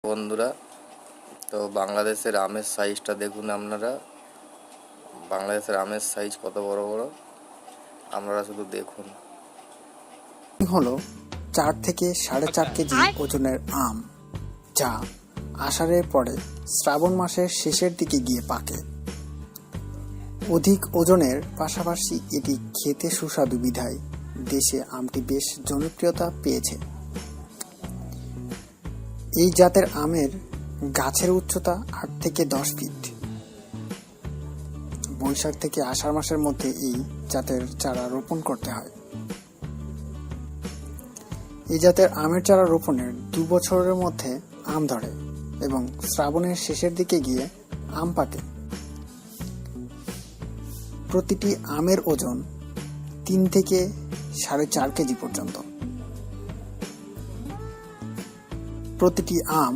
বন্ধুরা, তো বাংলাদেশের আমের সাইজটা দেখুন আপনারা। বাংলাদেশের আমের সাইজ কত বড় বড়, আপনারা শুধু দেখুন। হলো 4 থেকে 4.5 কেজি ওজনের আম, যা আষাঢ়ের পরে শ্রাবণ মাসের শেষের দিকে গিয়ে পাকে। অধিক ওজনের পাশাপাশি এটি খেতে সুস্বাদু বিধায় দেশে আমটি বেশ জনপ্রিয়তা পেয়েছে। এই জাতের আমের গাছের উচ্চতা 8 থেকে 10 ফিট। বৈশাখ থেকে আষাঢ় মাসের মধ্যে এই জাতের চারা রোপণ করতে হয়। এই জাতের আমের চারা রোপণের 2 বছরের মধ্যে আম ধরে এবং শ্রাবণের শেষের দিকে গিয়ে আম পাকে। প্রতিটি আমের ওজন 3 থেকে 4.5 কেজি পর্যন্ত। প্রতিটি আম